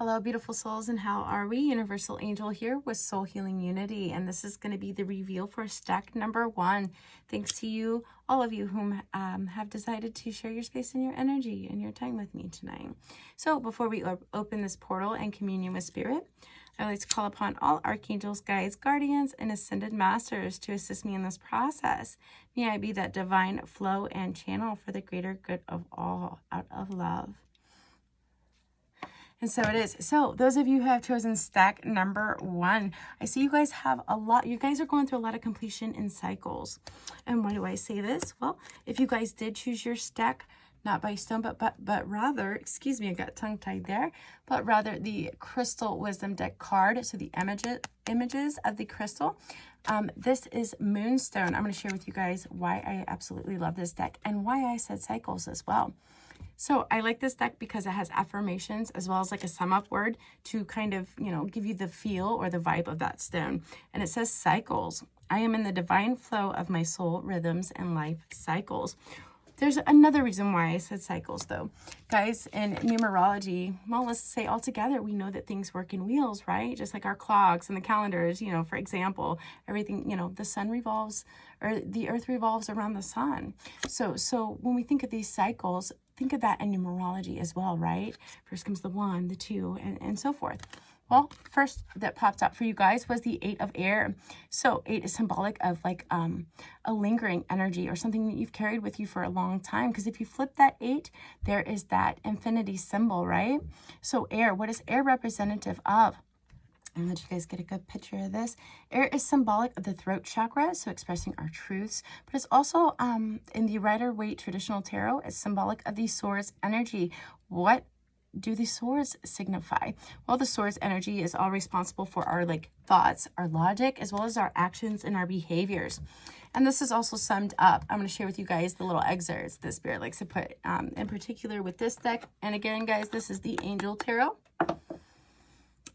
Hello, beautiful souls, and how are we? Universal Angel here with Soul Healing Unity, and this is going to be the reveal for stack number 1. Thanks to you, all of you whom have decided to share your space and your energy and your time with me tonight. So before we open this portal and communion with Spirit, I would like to call upon all archangels, guides, guardians, and ascended masters to assist me in this process. May I be that divine flow and channel for the greater good of all, out of love. And so it is. So those of you who have chosen stack number 1, I see you guys have a lot. You guys are going through a lot of completion in cycles. And why do I say this? Well, if you guys did choose your stack, not by stone, but rather, excuse me, I got tongue-tied there, but rather the Crystal Wisdom Deck card. So the images of the crystal. This is Moonstone. I'm going to share with you guys why I absolutely love this deck and why I said cycles as well. So I like this deck because it has affirmations as well as like a sum up word to kind of, give you the feel or the vibe of that stone. And it says cycles. I am in the divine flow of my soul rhythms and life cycles. There's another reason why I said cycles though. Guys, in numerology, well, let's say altogether, we know that things work in wheels, right? Just like our clocks and the calendars, for example, everything, the sun revolves or the earth revolves around the sun. So when we think of these cycles, think of that in numerology as well, right? First comes the 1, the 2, and so forth. Well, first that popped up for you guys was the 8 of air. So 8 is symbolic of like a lingering energy or something that you've carried with you for a long time. Because if you flip that 8, there is that infinity symbol, right? So air, what is air representative of? And let you guys get a good picture of this. Air is symbolic of the throat chakra, so expressing our truths. But it's also, in the Rider-Waite traditional tarot, it's symbolic of the swords energy. What do the swords signify? Well, the swords energy is all responsible for our thoughts, our logic, as well as our actions and our behaviors. And this is also summed up. I'm going to share with you guys the little excerpts that Spirit likes to put in particular with this deck. And again, guys, this is the Angel Tarot.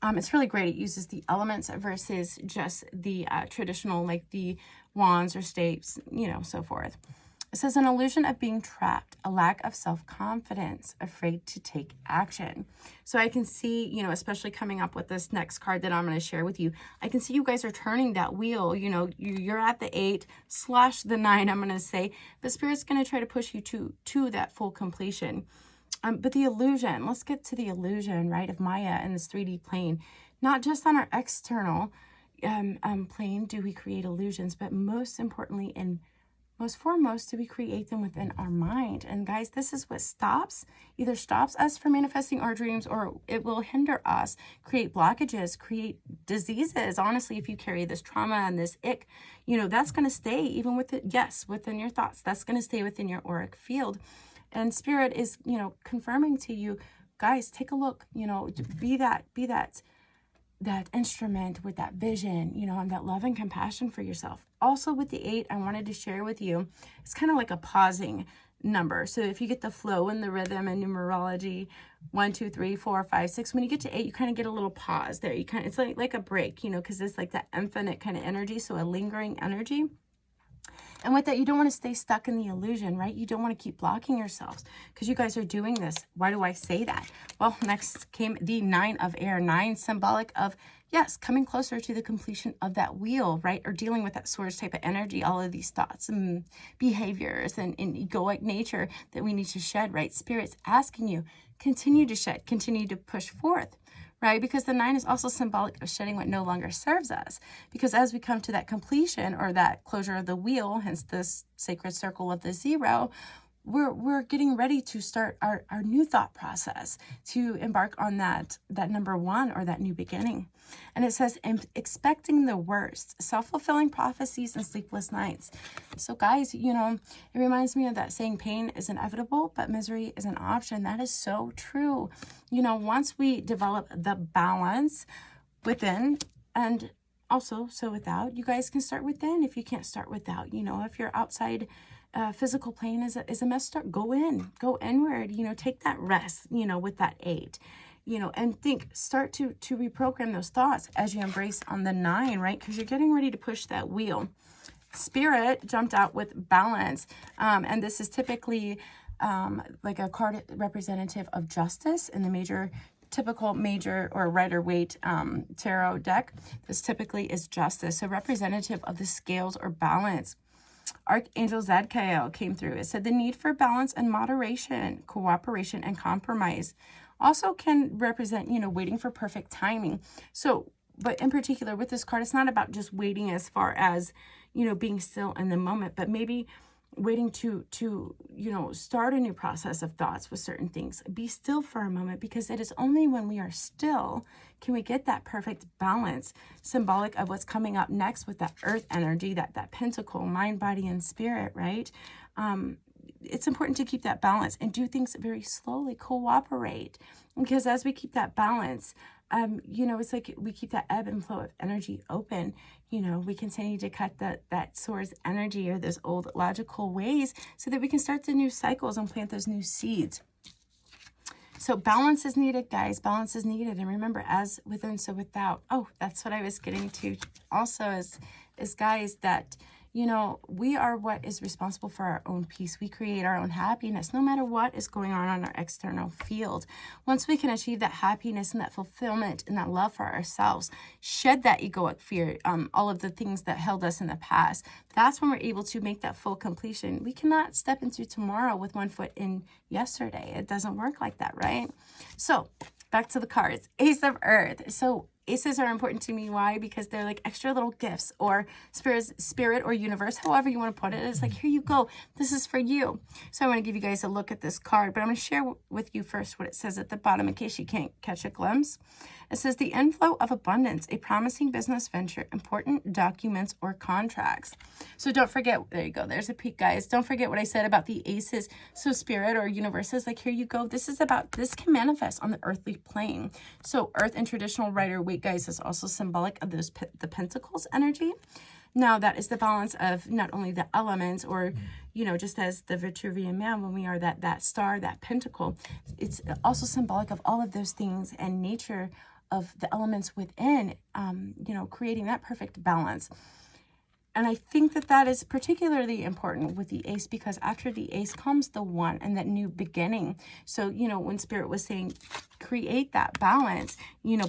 It's really great. It uses the elements versus just the traditional, like the wands or staves, so forth. It says an illusion of being trapped, a lack of self-confidence, afraid to take action. So I can see, especially coming up with this next card that I'm going to share with you, I can see you guys are turning that wheel. You're at the 8/9, I'm going to say, but Spirit's going to try to push you to that full completion. But the illusion, let's get to the illusion, right, of Maya in this 3D plane. Not just on our external plane do we create illusions, but most importantly and most foremost, do we create them within our mind. And guys, this is what either stops us from manifesting our dreams, or it will hinder us, create blockages, create diseases. Honestly, if you carry this trauma and this ick, that's going to stay even within your thoughts. That's going to stay within your auric field. And Spirit is, confirming to you, guys, take a look, be that instrument with that vision, and that love and compassion for yourself. Also with the 8, I wanted to share with you, it's kind of like a pausing number. So if you get the flow and the rhythm and numerology, 1, 2, 3, 4, 5, 6, when you get to 8, you kind of get a little pause there. It's like a break, because it's like that infinite kind of energy. So a lingering energy. And with that, you don't want to stay stuck in the illusion, right? You don't want to keep blocking yourselves because you guys are doing this. Why do I say that? Well, next came the 9 of air. 9 symbolic of, yes, coming closer to the completion of that wheel, right? Or dealing with that swords type of energy, all of these thoughts and behaviors and egoic nature that we need to shed, right? Spirit's asking you, continue to shed, continue to push forth. Right? Because the 9 is also symbolic of shedding what no longer serves us. Because as we come to that completion or that closure of the wheel, hence this sacred circle of the 0, we're getting ready to start our new thought process, to embark on that number 1 or that new beginning. And it says, expecting the worst, self-fulfilling prophecies and sleepless nights. So guys, it reminds me of that saying, pain is inevitable, but misery is an option. That is so true. Once we develop the balance within and also so without, you guys can start within if you can't start without. If you're outside physical plane is a mess, go inward, take that rest, with that 8, and start to reprogram those thoughts as you embrace on the 9, right? Because you're getting ready to push that wheel. Spirit jumped out with balance. And this is typically like a card representative of justice in the major typical major or Rider-Waite tarot deck, this typically is justice. So representative of the scales or balance. Archangel Zadkiel came through. It said the need for balance and moderation, cooperation and compromise. Also can represent, you know, waiting for perfect timing. So, but in particular with this card, it's not about just waiting as far as, you know, being still in the moment, but maybe waiting to you know, start a new process of thoughts with certain things. Be still for a moment, because it is only when we are still can we get that perfect balance, symbolic of what's coming up next with that earth energy, that pentacle, mind, body, and spirit, right? It's important to keep that balance and do things very slowly, cooperate, because as we keep that balance, you know, it's like we keep that ebb and flow of energy open. You know, we continue to cut that source energy or those old logical ways so that we can start the new cycles and plant those new seeds. So balance is needed, guys. Balance is needed. And remember, as within, so without. Oh, that's what I was getting to also is guys, that, you know, we are what is responsible for our own peace. We create our own happiness, no matter what is going on our external field. Once we can achieve that happiness and that fulfillment and that love for ourselves, shed that egoic fear, all of the things that held us in the past, that's when we're able to make that full completion. We cannot step into tomorrow with one foot in yesterday. It doesn't work like that, right? So back to the cards. Ace of Earth. So aces are important to me. Why? Because they're like extra little gifts, or spirit or universe, however you want to put it. It's like, here you go. This is for you. So I want to give you guys a look at this card, but I'm going to share with you first what it says at the bottom in case you can't catch a glimpse. It says the inflow of abundance, a promising business venture, important documents or contracts. So don't forget, there you go. There's a peek, guys. Don't forget what I said about the aces. So spirit or universes, like, here you go. This is about, this can manifest on the earthly plane. So earth in traditional Rider-Waite, guys, is also symbolic of those the pentacles energy. Now, that is the balance of not only the elements, or, you know, just as the Vitruvian Man, when we are that star, that pentacle, it's also symbolic of all of those things and nature of the elements within, you know, creating that perfect balance. And I think that that is particularly important with the ace, because after the ace comes the one and that new beginning. So, you know, when Spirit was saying create that balance, you know,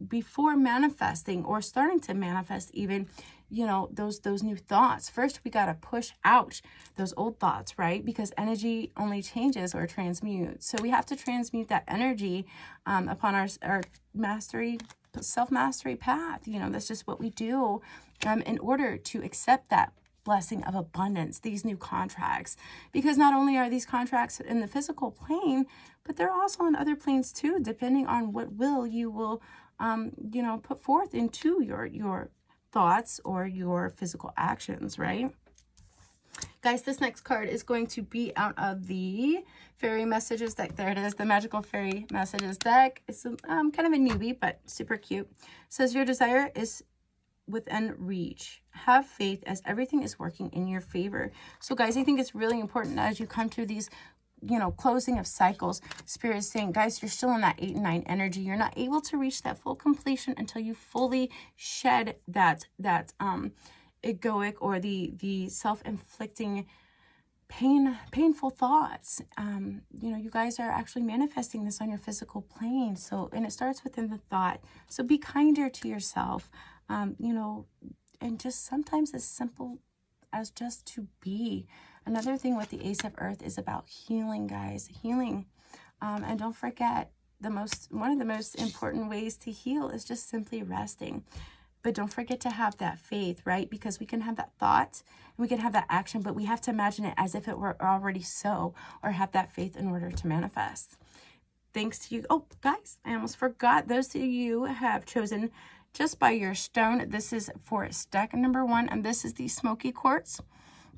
before manifesting or starting to manifest even, you know, those new thoughts. First, we got to push out those old thoughts, right? Because energy only changes or transmutes. So we have to transmute that energy upon our mastery, self-mastery path. You know, that's just what we do in order to accept that blessing of abundance, these new contracts. Because not only are these contracts in the physical plane, but they're also on other planes too, depending on what will you will, you know, put forth into your thoughts or your physical actions, right? Guys, this next card is going to be out of the Fairy Messages deck. There it is, the Magical Fairy Messages deck. It's kind of a newbie, but super cute. It says, your desire is within reach. Have faith as everything is working in your favor. So guys, I think it's really important as you come through these, you know, closing of cycles, Spirit is saying, guys, you're still in that 8 and 9 energy. You're not able to reach that full completion until you fully shed that egoic or the self-inflicting painful thoughts. You know, you guys are actually manifesting this on your physical plane. So, and it starts within the thought. So be kinder to yourself, you know, and just sometimes as simple as just to be. Another thing with the Ace of Earth is about healing, guys, healing. And don't forget, one of the most important ways to heal is just simply resting. But don't forget to have that faith, right? Because we can have that thought and we can have that action, but we have to imagine it as if it were already so, or have that faith in order to manifest. Thanks to you. Oh, guys, I almost forgot. Those of you have chosen just by your stone. This is for stack number 1, and this is the Smoky Quartz.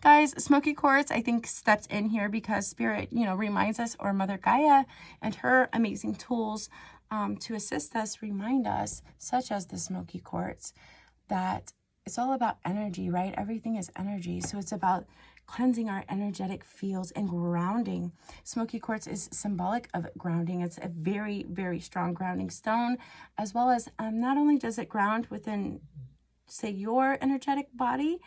Guys, Smoky Quartz, I think, stepped in here because Spirit, you know, reminds us, or Mother Gaia and her amazing tools to assist us, remind us, such as the Smoky Quartz, that it's all about energy, right? Everything is energy. So it's about cleansing our energetic fields and grounding. Smoky Quartz is symbolic of grounding. It's a very, very strong grounding stone, as well as not only does it ground within, say, your energetic body,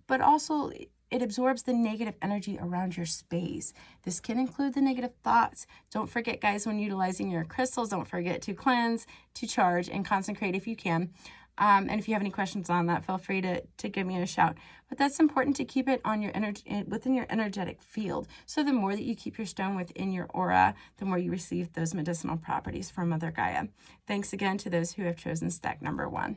but also it absorbs the negative energy around your space. This can include the negative thoughts. Don't forget, guys, when utilizing your crystals, don't forget to cleanse, to charge, and consecrate if you can. And if you have any questions on that, feel free to give me a shout. But that's important to keep it on your energy, within your energetic field. So the more that you keep your stone within your aura, the more you receive those medicinal properties from Mother Gaia. Thanks again to those who have chosen stack number 1.